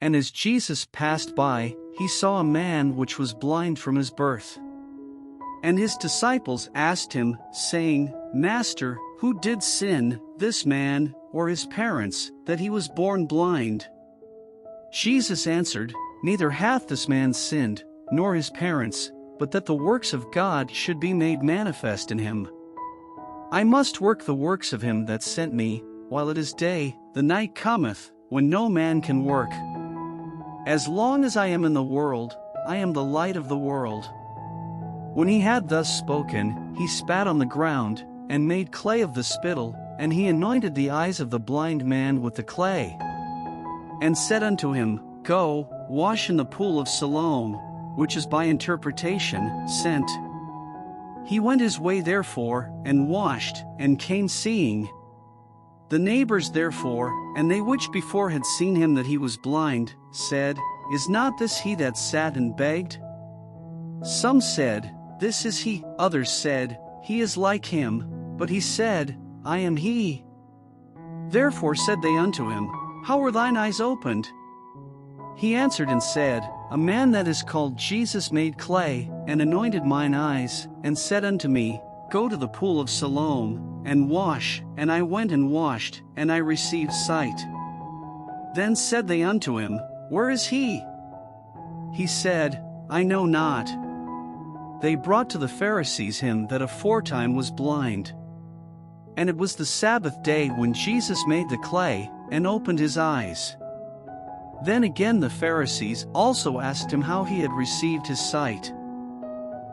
And as Jesus passed by, he saw a man which was blind from his birth. And his disciples asked him, saying, Master, who did sin, this man, or his parents, that he was born blind? Jesus answered, Neither hath this man sinned, nor his parents, but that the works of God should be made manifest in him. I must work the works of him that sent me, while it is day. The night cometh, when no man can work. As long as I am in the world, I am the light of the world. When he had thus spoken, he spat on the ground, and made clay of the spittle, and he anointed the eyes of the blind man with the clay, and said unto him, Go, wash in the pool of Siloam, which is by interpretation, sent. He went his way therefore, and washed, and came seeing. The neighbors therefore, and they which before had seen him that he was blind, said, Is not this he that sat and begged? Some said, This is he. Others said, He is like him. But he said, I am he. Therefore said they unto him, How were thine eyes opened? He answered and said, A man that is called Jesus made clay, and anointed mine eyes, and said unto me, Go to the pool of Siloam, and wash. And I went and washed, and I received sight. Then said they unto him, Where is he? He said, I know not. They brought to the Pharisees him that aforetime was blind. And it was the Sabbath day when Jesus made the clay, and opened his eyes. Then again the Pharisees also asked him how he had received his sight.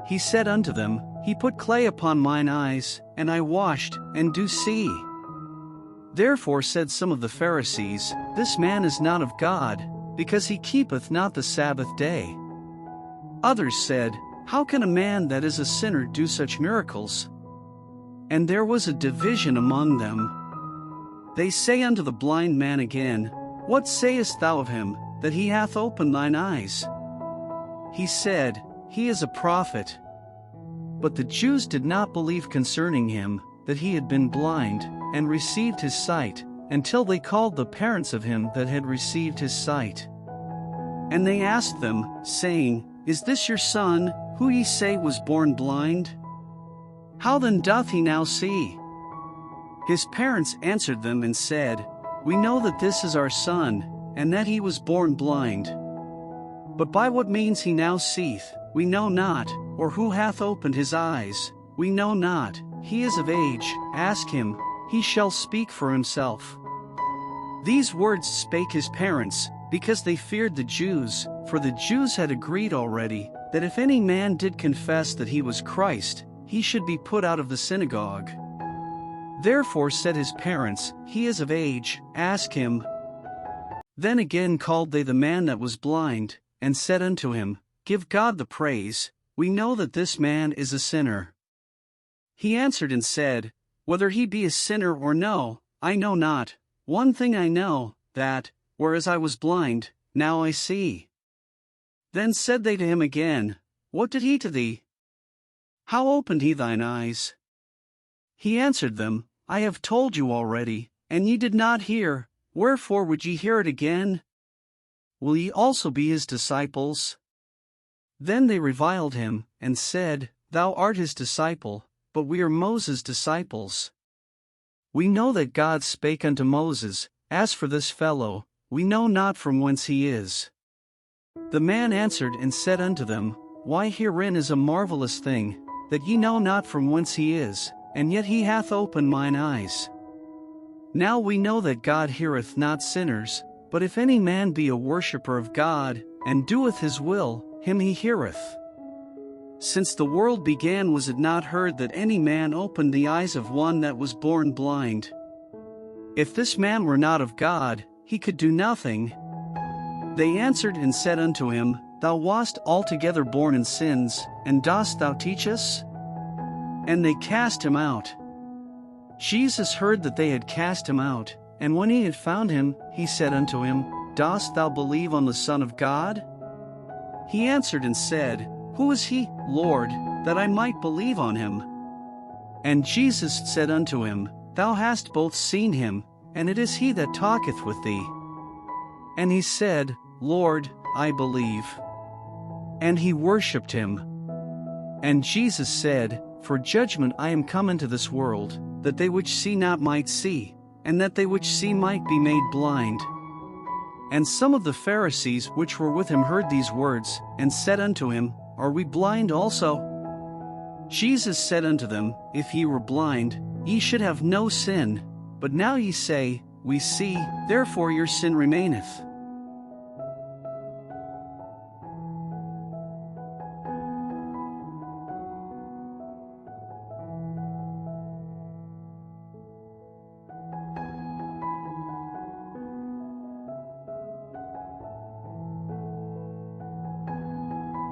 He said unto them, He put clay upon mine eyes, and I washed, and do see. Therefore said some of the Pharisees, This man is not of God, because he keepeth not the Sabbath day. Others said, How can a man that is a sinner do such miracles? And there was a division among them. They say unto the blind man again, What sayest thou of him, that he hath opened thine eyes? He said, He is a prophet. But the Jews did not believe concerning him, that he had been blind, and received his sight, until they called the parents of him that had received his sight. And they asked them, saying, Is this your son, who ye say was born blind? How then doth he now see? His parents answered them and said, We know that this is our son, and that he was born blind. But by what means he now seeth, we know not, or who hath opened his eyes, we know not. He is of age, ask him, he shall speak for himself. These words spake his parents, because they feared the Jews, for the Jews had agreed already, that if any man did confess that he was Christ, he should be put out of the synagogue. Therefore said his parents, He is of age, ask him. Then again called they the man that was blind, and said unto him, Give God the praise, we know that this man is a sinner. He answered and said, Whether he be a sinner or no, I know not. One thing I know, that, whereas I was blind, now I see. Then said they to him again, What did he to thee? How opened he thine eyes? He answered them, I have told you already, and ye did not hear, wherefore would ye hear it again? Will ye also be his disciples? Then they reviled him, and said, Thou art his disciple, but we are Moses' disciples. We know that God spake unto Moses, As for this fellow, we know not from whence he is. The man answered and said unto them, Why herein is a marvelous thing, that ye know not from whence he is, and yet he hath opened mine eyes. Now we know that God heareth not sinners, but if any man be a worshipper of God, and doeth his will, him he heareth. Since the world began was it not heard that any man opened the eyes of one that was born blind? If this man were not of God, he could do nothing. They answered and said unto him, Thou wast altogether born in sins, and dost thou teach us? And they cast him out. Jesus heard that they had cast him out, and when he had found him, he said unto him, Dost thou believe on the Son of God? He answered and said, Who is he, Lord, that I might believe on him? And Jesus said unto him, Thou hast both seen him, and it is he that talketh with thee. And he said, Lord, I believe. And he worshipped him. And Jesus said, For judgment I am come into this world, that they which see not might see, and that they which see might be made blind. And some of the Pharisees which were with him heard these words, and said unto him, Are we blind also? Jesus said unto them, If ye were blind, ye should have no sin, but now ye say, We see, therefore your sin remaineth.